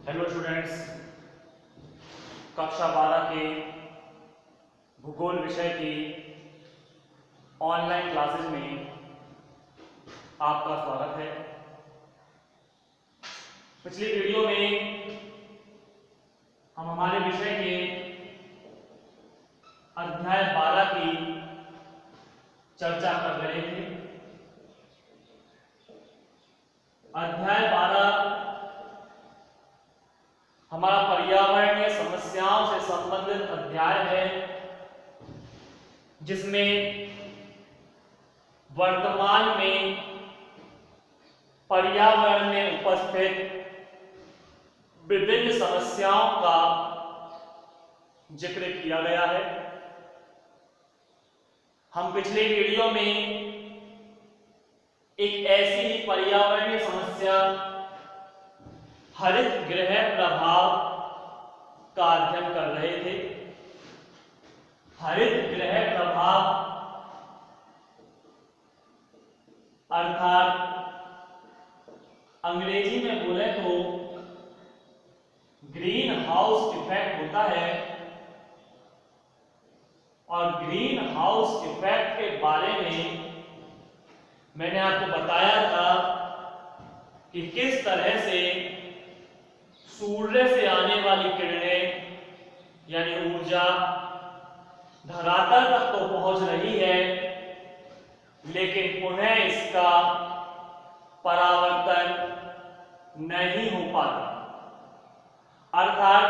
Hello students, कक्षा 12 के भूगोल विषय की ऑनलाइन क्लासेज में आपका स्वागत है। पिछली वीडियो में हम हमारे विषय के अध्याय 12 की चर्चा कर रहे थे। अध्याय 12 हमारा पर्यावरणीय समस्याओं से संबंधित अध्याय है, जिसमें वर्तमान में पर्यावरण में उपस्थित विभिन्न समस्याओं का जिक्र किया गया है। हम पिछले वीडियो में एक ऐसी ही पर्यावरणीय समस्या हरित गृह प्रभाव का अध्ययन कर रहे थे। हरित गृह प्रभाव अर्थात अंग्रेजी में बोले तो ग्रीन हाउस इफेक्ट होता है, और ग्रीन हाउस इफेक्ट के बारे में मैंने आपको बताया था कि किस तरह से सूर्य से आने वाली किरणें यानी ऊर्जा धरातल तक तो पहुंच रही है, लेकिन पुनः इसका परावर्तन नहीं हो पाता। अर्थात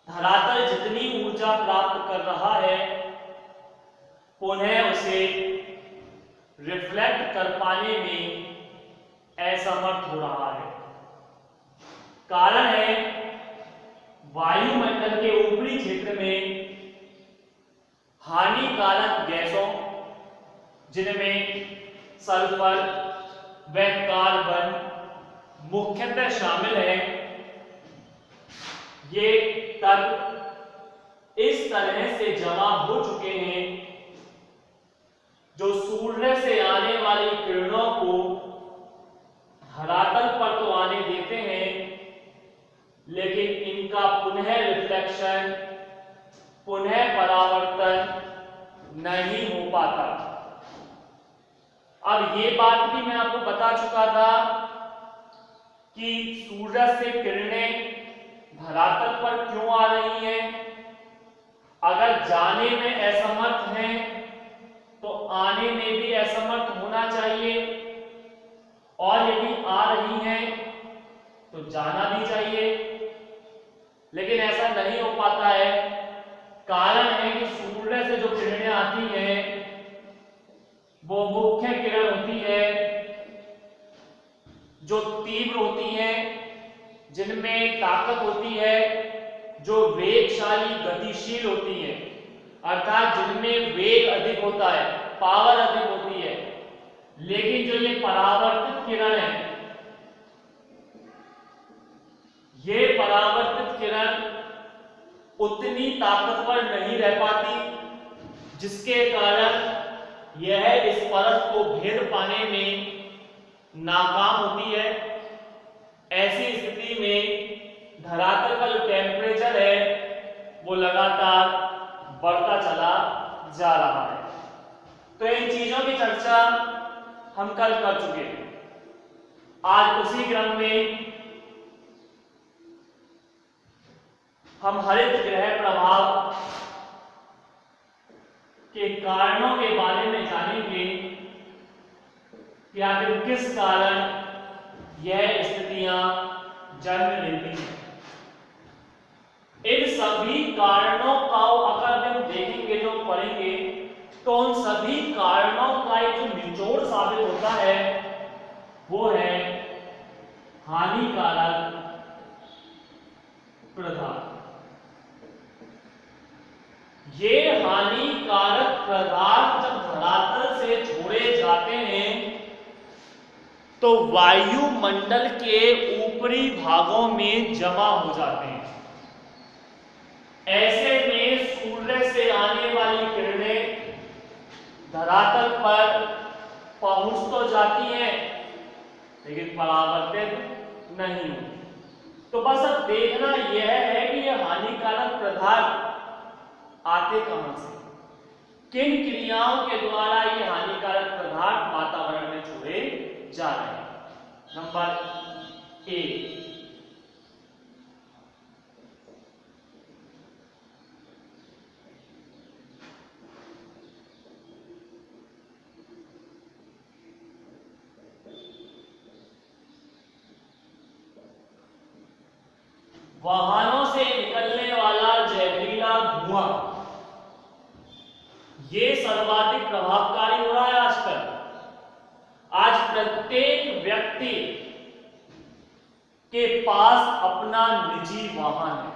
धरातल जितनी ऊर्जा प्राप्त कर रहा है, पुनः उसे रिफ्लेक्ट कर पाने में असमर्थ हो रहा है। कारण है वायुमंडल के ऊपरी क्षेत्र में हानिकारक गैसों, जिनमें सल्फर व कार्बन मुख्यतः शामिल है, ये तत्व इस तरह से जमा हो चुके हैं जो सूर्य से आने वाली किरणों को धरातल पर तो आने देते हैं, लेकिन इनका पुनः रिफ्लेक्शन, पुनः परावर्तन नहीं हो पाता। अब ये बात भी मैं आपको बता चुका था कि सूर्य से किरणें धरातल पर क्यों आ रही हैं। अगर जाने में असमर्थ हैं तो आने में भी असमर्थ होना चाहिए, और यदि आ रही हैं तो जाना भी चाहिए, लेकिन ऐसा नहीं हो पाता है। कारण है कि सूर्य से जो किरणें आती हैं वो मुख्य किरण होती है जो तीव्र होती है, जिनमें ताकत होती है, जो वेगशाली गतिशील होती है, अर्थात जिनमें वेग अधिक होता है, पावर अधिक होती है। लेकिन जो ये परावर्तित किरण है, ये परावर्तित किरण उतनी ताकतवर नहीं रह पाती, जिसके कारण यह इस परत को भेद पाने में नाकाम होती है। ऐसी स्थिति में धरातल का जो टेम्परेचर है वो लगातार बढ़ता चला जा रहा है। तो इन चीजों की चर्चा हम कल कर चुके हैं। आज उसी क्रम में हम हरित गृह प्रभाव के कारणों के बारे में जानेंगे कि आखिर किस कारण यह स्थितियां जन्म लेती हैं। इन सभी कारणों का अगर हम देखेंगे, जो पढ़ेंगे, तो उन सभी कारणों का जो निचोड़ साबित होता है वो है हानिकारक पदार्थ। ये हानिकारक पदार्थ जब धरातल से छोड़े जाते हैं तो वायुमंडल के ऊपरी भागों में जमा हो जाते हैं। ऐसे में सूर्य से आने वाली किरणें धरातल पर पहुंच तो जाती हैं, लेकिन परावर्तित नहीं होती। तो बस अब देखना यह है कि ये हानिकारक पदार्थ आते कहां से, किन क्रियाओं के द्वारा ये हानिकारक पदार्थ वातावरण में छोड़े जा रहे हैं। नंबर ए, वाहनों से निकलने वाला जहरीला धुआं, ये सर्वाधिक प्रभावकारी हो रहा है आजकल। आज प्रत्येक व्यक्ति के पास अपना निजी वाहन है,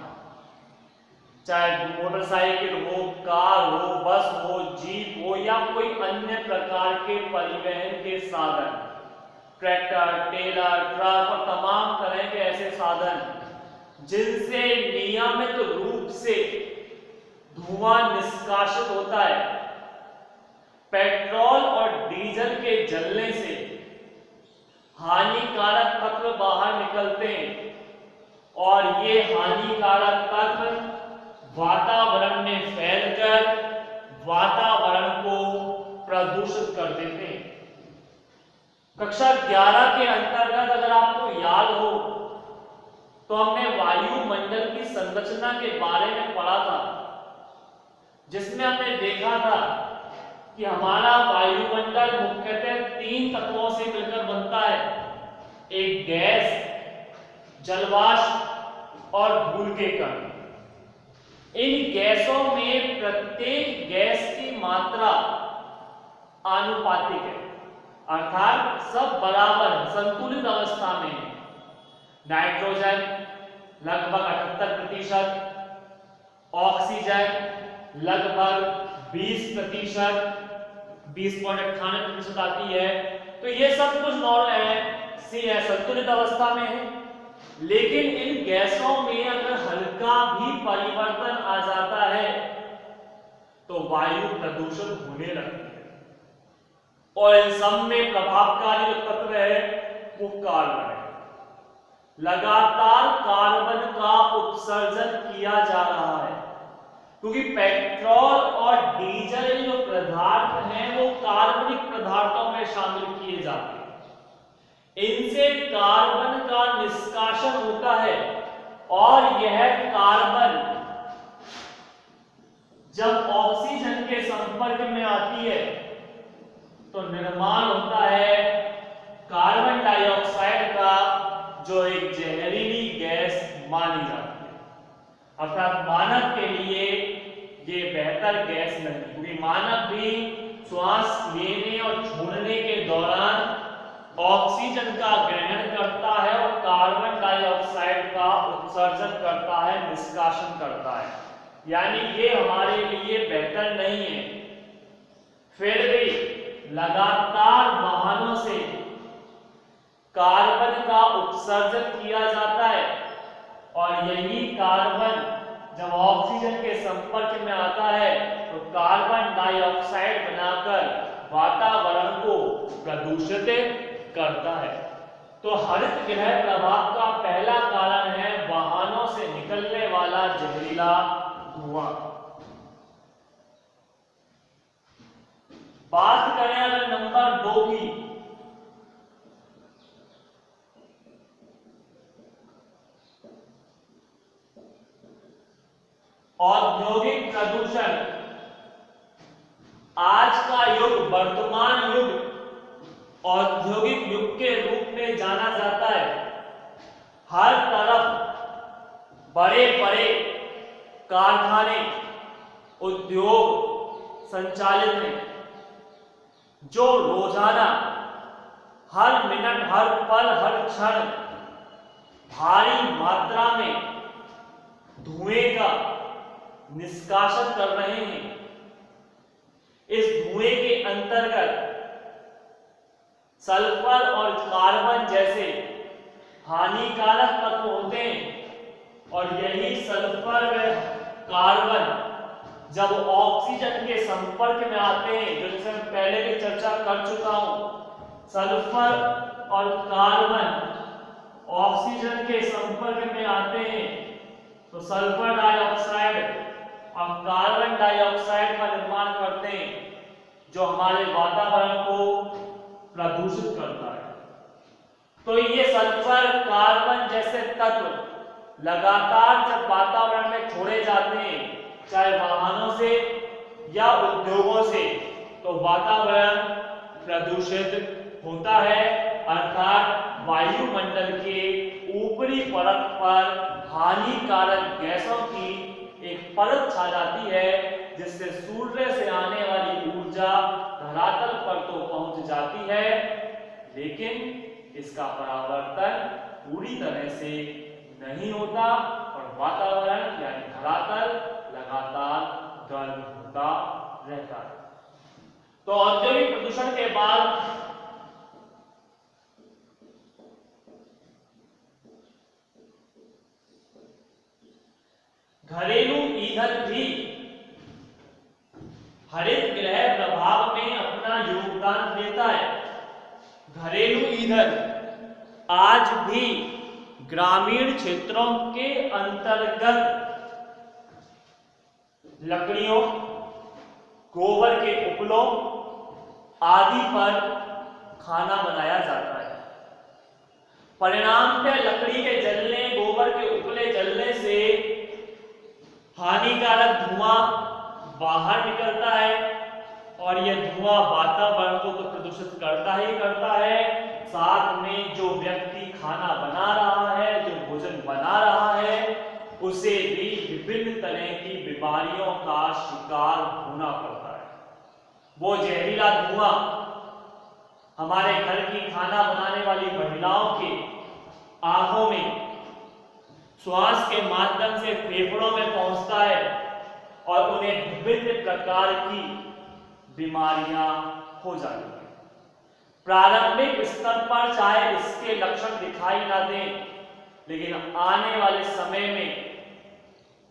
चाहे मोटरसाइकिल हो, कार हो, बस हो, जीप हो या कोई अन्य प्रकार के परिवहन के साधन, ट्रैक्टर, टेलर, ट्रक और तमाम तरह के ऐसे साधन जिनसे नियमित रूप से धुआं निष्कासित होता है। पेट्रोल और डीजल के जलने से हानिकारक तत्व बाहर निकलते हैं और ये हानिकारक तत्व वातावरण में फैलकर वातावरण को प्रदूषित कर देते हैं। कक्षा 11 के अंतर्गत अगर आपको याद हो तो हमने वायुमंडल की संरचना के बारे में पढ़ा था, जिसमें हमने देखा था कि हमारा वायुमंडल मुख्यतः 3 तत्वों से मिलकर बनता है, एक गैस, जलवाष्प और धूल के कण। इन गैसों में प्रत्येक गैस की मात्रा आनुपातिक है, अर्थात सब बराबर संतुलित अवस्था में है। नाइट्रोजन लगभग 78%, ऑक्सीजन लगभग 20%, 20.98% आती है। तो ये सब कुछ नॉर्मल है, संतुलित अवस्था में है। लेकिन इन गैसों में अगर हल्का भी परिवर्तन आ जाता है तो वायु प्रदूषण होने लगती है। और इन सब में प्रभावकारी जो तत्व है वो कार्बन है। लगातार कार्बन का उत्सर्जन किया जा रहा है, क्योंकि पेट्रोल और डीजल जो पदार्थ हैं वो कार्बनिक पदार्थों में शामिल किए जाते हैं। इनसे कार्बन का निष्कासन होता है और यह कार्बन जब ऑक्सीजन के संपर्क में आती है तो निर्माण होता है कार्बन डाइऑक्साइड का, जो एक जहरीली गैस मानी जाती है। अर्थात मानव के लिए ये बेहतर गैस नहीं, क्योंकि मानव भी श्वास लेने और छोड़ने के दौरान ऑक्सीजन का ग्रहण करता है और कार्बन डाइऑक्साइड का उत्सर्जन करता है, निष्कासन करता है। यानी ये हमारे लिए बेहतर नहीं है। फिर भी लगातार वाहनों से कार्बन का उत्सर्जन किया जाता है और यही कार्बन जब ऑक्सीजन के संपर्क में आता है तो कार्बन डाइऑक्साइड बनाकर वातावरण को प्रदूषित करता है। तो हरित गृह प्रभाव का पहला कारण है वाहनों से निकलने वाला जहरीला धुआं। बात करें अगर नंबर 2 की, औद्योगिक प्रदूषण। आज का युग, वर्तमान युग औद्योगिक युग के रूप में जाना जाता है। हर तरफ बड़े बड़े कारखाने, उद्योग संचालित हैं, जो रोजाना हर मिनट, हर पल, हर क्षण भारी मात्रा में धुएं का निष्कासन कर रहे हैं। इस धुएं के अंतर्गत सल्फर और कार्बन जैसे हानिकारक तत्व होते हैं और यही सल्फर व कार्बन जब ऑक्सीजन के संपर्क में आते हैं, जो जिसे मैं पहले भी चर्चा कर चुका हूं, सल्फर और कार्बन ऑक्सीजन के संपर्क में आते हैं तो सल्फर डाइऑक्साइड और कार्बन डाइऑक्साइड का निर्माण करते हैं, जो हमारे वातावरण को प्रदूषित करता है। तो ये सल्फर, कार्बन जैसे तत्व लगातार जब वातावरण में छोड़े जाते हैं, चाहे वाहनों से या उद्योगों से, तो वातावरण प्रदूषित होता है, अर्थात वायुमंडल के ऊपरी परत पर हानिकारक गैसों की एक परत छा जाती है, जिससे सूर्य से आने वाली ऊर्जा धरातल पर तो पहुंच जाती है, लेकिन इसका परावर्तन पूरी तरह से नहीं होता और वातावरण यानी धरातल लगातार गर्म होता रहता है। तो औद्योगिक प्रदूषण के बाद घरेलू ईंधन भी हरित गृह प्रभाव में अपना योगदान देता है। घरेलू ईंधन आज भी ग्रामीण क्षेत्रों के अंतर्गत लकड़ियों, गोबर के उपलों आदि पर खाना बनाया जाता है। परिणामतः लकड़ी के जलने, गोबर के उपले जलने से हानिकारक धुआं बाहर निकलता है और यह धुआं वातावरण को तो प्रदूषित करता ही करता है, साथ में जो व्यक्ति खाना बना रहा है, जो भोजन बना रहा है, उसे भी विभिन्न तरह की बीमारियों का शिकार होना पड़ता है। वो जहरीला धुआं हमारे घर की खाना बनाने वाली महिलाओं के आंखों में श्वास के माध्यम से फेफड़ों में पहुंचता है और उन्हें विभिन्न प्रकार की बीमारियां हो जाती हैं। प्रारंभिक स्तर पर चाहे इसके लक्षण दिखाई ना दें, लेकिन आने वाले समय में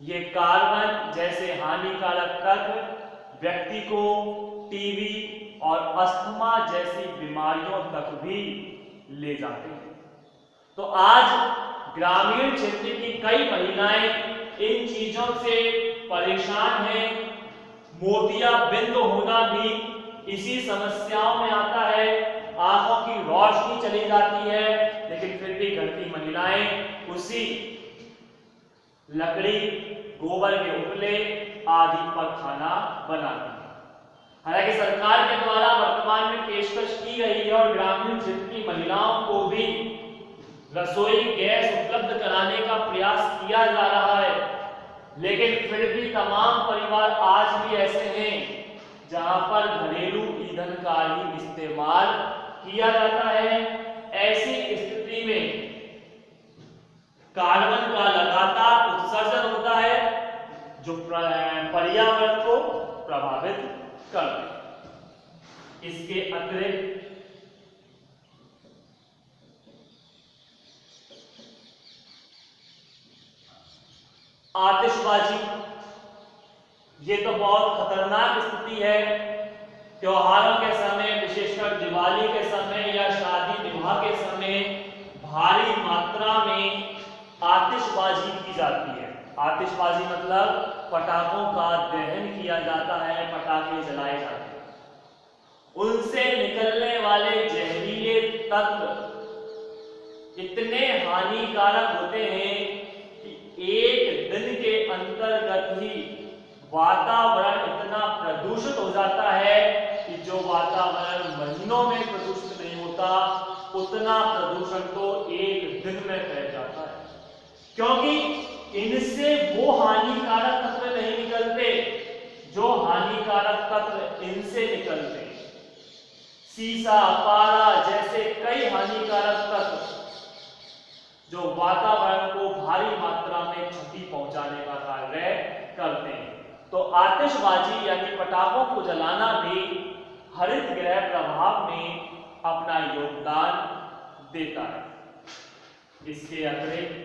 ये कार्बन जैसे हानिकारक तत्व व्यक्ति को टीबी और अस्थमा जैसी बीमारियों तक भी ले जाते हैं। तो आज ग्रामीण क्षेत्र की कई महिलाएं इन चीजों से परेशान हैं। मोतियाबिंद होना भी इसी समस्याओं में आता है, आंखों की रोशनी चली जाती है, लेकिन फिर भी घर की महिलाएं उसी लकड़ी, गोबर के उपले आदि पर खाना बनाती हैं। हालांकि सरकार के द्वारा वर्तमान में पेशकश की गई है और ग्रामीण क्षेत्र की महिलाओं को भी रसोई गैस उपलब्ध कराने का प्रयास किया जा रहा है, लेकिन फिर भी तमाम परिवार आज भी ऐसे हैं जहां पर घरेलू ईंधन का ही इस्तेमाल किया जाता है। ऐसी स्थिति में कार्बन का लगातार उत्सर्जन होता है, जो पर्यावरण को प्रभावित करते हैं। इसके अतिरिक्त आतिशबाजी, ये तो बहुत खतरनाक स्थिति है। त्योहारों के समय, विशेषकर दिवाली के समय या शादी विवाह के समय भारी मात्रा में आतिशबाजी की जाती है। आतिशबाजी मतलब पटाखों का दहन किया जाता है, पटाखे जलाए जाते हैं। उनसे निकलने वाले जहरीले तत्व इतने हानिकारक होते हैं कि एक दिन के अंतर्गत ही वातावरण इतना प्रदूषित हो जाता है कि जो वातावरण महीनों में प्रदूषित नहीं होता, उतना प्रदूषण तो एक दिन में फैल जाता है, क्योंकि इनसे वो हानिकारक तत्व नहीं निकलते जो हानिकारक तत्व इनसे निकलते। सीसा, पारा जैसे कई हानिकारक तत्व जो वातावरण को भारी मात्रा में क्षति पहुंचाने का कार्य करते हैं। तो आतिशबाजी यानी पटाखों को जलाना भी हरित गृह प्रभाव में अपना योगदान देता है। इसके अतिरिक्त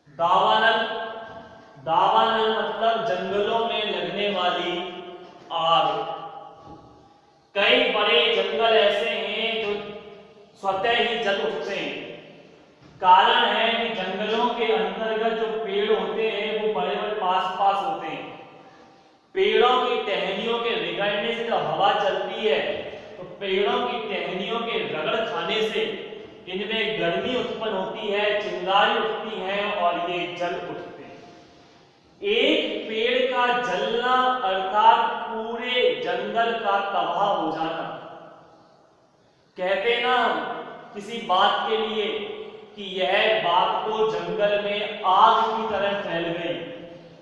दावानल, दावानल मतलब जंगलों में लगने वाली आग। कई बड़े जंगल ऐसे हैं जो स्वतः ही जल उठते हैं। कारण है कि जंगलों के अंतर्गत जो पेड़ होते हैं वो बड़े बड़े पास पास होते हैं। पेड़ों की टहनियों के रगड़ने से जब हवा चलती है तो पेड़ों की टहनियों के रगड़ खाने से इनमें गर्मी उत्पन्न होती है, चिंगारी उठती है और ये जल उठते हैं। एक पेड़ का जलना अर्थात पूरे जंगल का तबाह हो जाना। कहते ना किसी बात के लिए कि यह बात तो जंगल में आग की तरह फैल गई,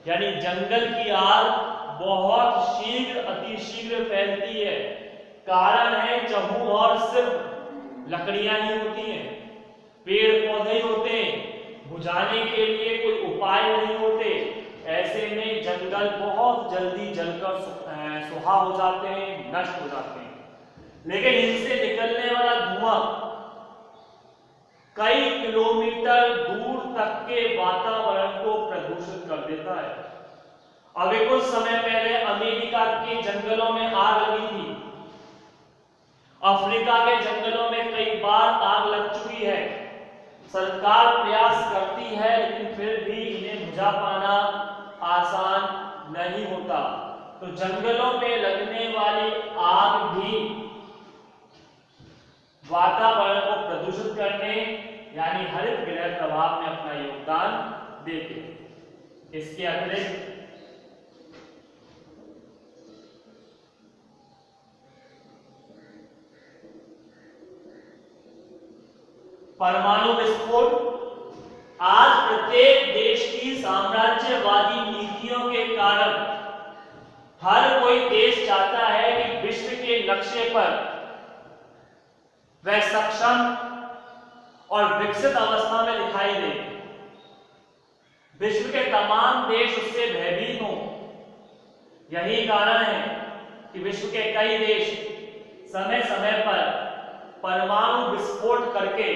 यानी जंगल की आग बहुत शीघ्र अतिशीघ्र फैलती है। कारण है चहु और सिर्फ लकड़ियां ही होती हैं, पेड़ पौधे होते हैं, बुझाने के लिए कोई उपाय नहीं होते। ऐसे में जंगल बहुत जल्दी जलकर सुहा हो जाते हैं, नष्ट हो जाते हैं। लेकिन इनसे निकलने वाला धुआं कई किलोमीटर दूर तक के वातावरण को प्रदूषित कर देता है। अभी कुछ समय पहले अमेरिका के जंगलों में आग लगी थी, अफ्रीका के जंगलों में कई बार आग लग चुकी है। सरकार प्रयास करती है लेकिन फिर भी इन्हें बुझा पाना आसान नहीं होता। तो जंगलों में लगने वाली आग भी वातावरण को प्रदूषित करने यानी हरित गृह प्रभाव में अपना योगदान देते हैं। इसके अतिरिक्त परमाणु विस्फोट आज प्रत्येक देश की साम्राज्यवादी नीतियों के कारण हर कोई देश चाहता है कि विश्व के नक्शे पर वह सक्षम और विकसित अवस्था में दिखाई दे। विश्व के तमाम देश उससे भयभीत हों। यही कारण है कि विश्व के कई देश समय समय पर परमाणु विस्फोट करके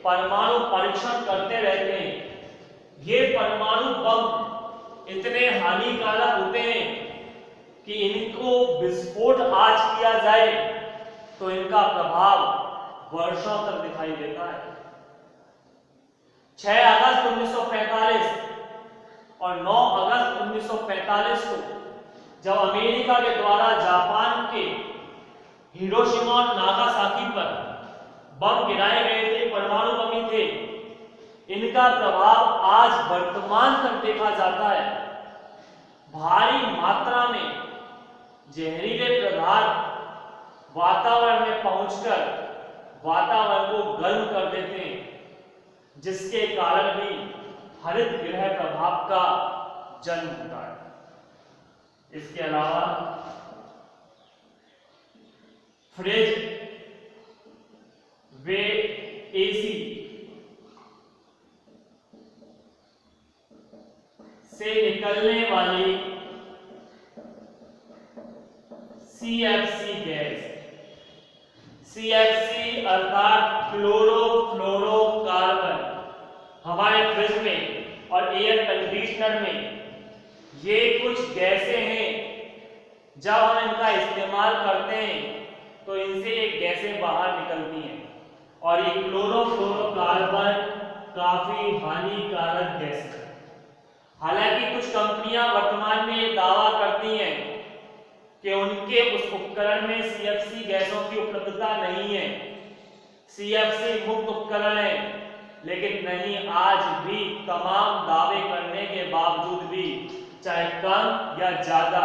परमाणु परीक्षण करते रहते हैं। ये परमाणु बम इतने हानिकारक होते हैं कि इनको विस्फोट आज किया जाए तो इनका प्रभाव वर्षों तक दिखाई देता है। 6 अगस्त 1945 और 9 अगस्त 1945 को जब अमेरिका के द्वारा जापान के हिरोशिमा और नागासाकी पर बम गिराए गए थे, परमाणु बम ही थे, इनका प्रभाव आज वर्तमान तक देखा जाता है। भारी मात्रा में जहरीले पदार्थ वातावरण में पहुंचकर वातावरण को गर्म कर देते हैं, जिसके कारण भी हरित गृह प्रभाव का जन्म होता है। इसके अलावा फ्रिज वे एसी से निकलने वाली CFC गैस, CFC अर्थात क्लोरोफ्लोरोकार्बन, हमारे फ्रिज में और एयर कंडीशनर में ये कुछ गैसें हैं। जब हम इनका इस्तेमाल करते हैं तो इनसे ये गैसें बाहर निकलती हैं और ये क्लोरोफ्लोरोकार्बन काफी हानिकारक गैस है। हालांकि कुछ कंपनियां वर्तमान में ये दावा करती हैं कि उनके उस उपकरण में CFC गैसों की उपलब्धता नहीं है, CFC मुक्त उपकरण है, लेकिन नहीं, आज भी तमाम दावे करने के बावजूद भी चाहे कम या ज्यादा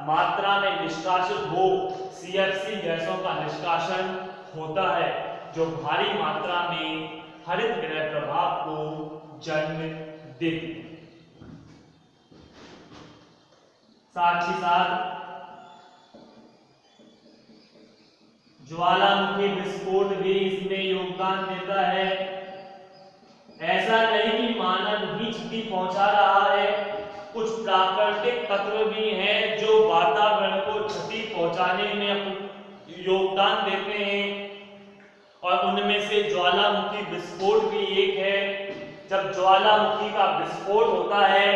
मात्रा में निष्कासित हो, CFC गैसों का निष्कासन होता है, जो भारी मात्रा में हरित गृह प्रभाव को जन्म देती है। साथ ही साथ ज्वालामुखी विस्फोट भी इसमें योगदान देता है। ऐसा नहीं कि मानव ही क्षति पहुंचा रहा है, कुछ प्राकृतिक तत्व भी हैं जो वातावरण को क्षति पहुंचाने में योगदान देते हैं और उनमें से ज्वालामुखी विस्फोट भी एक है। जब ज्वालामुखी का विस्फोट होता है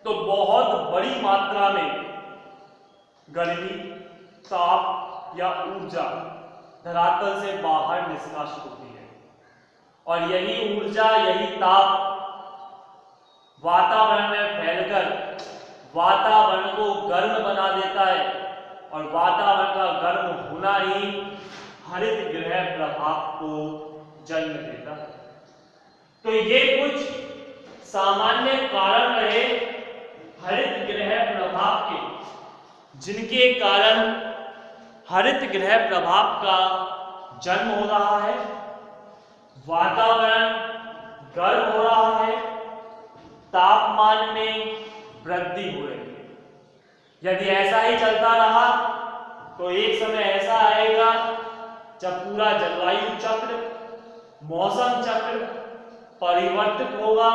तो बहुत बड़ी मात्रा में गर्मी, ताप या ऊर्जा धरातल से बाहर निष्कासित होती है और यही ऊर्जा, यही ताप वातावरण में फैलकर वातावरण को गर्म बना देता है और वातावरण का गर्म होना ही हरित गृह प्रभाव को जन्म देता है। तो ये कुछ सामान्य कारण रहे हरित गृह प्रभाव के, जिनके कारण हरित गृह प्रभाव का जन्म हो रहा है, वातावरण गर्म हो रहा है, तापमान में वृद्धि हो रही है। यदि ऐसा ही चलता रहा तो एक समय ऐसा आएगा जब पूरा जलवायु चक्र, मौसम चक्र परिवर्तित होगा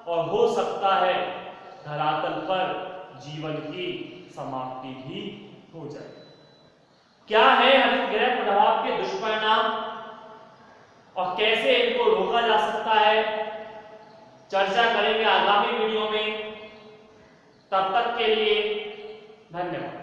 और हो सकता है धरातल पर जीवन की समाप्ति भी हो जाए। क्या है हरित गृह प्रभाव के दुष्परिणाम और कैसे इनको रोका जा सकता है, चर्चा करेंगे आगामी वीडियो में। तब तक के लिए धन्यवाद।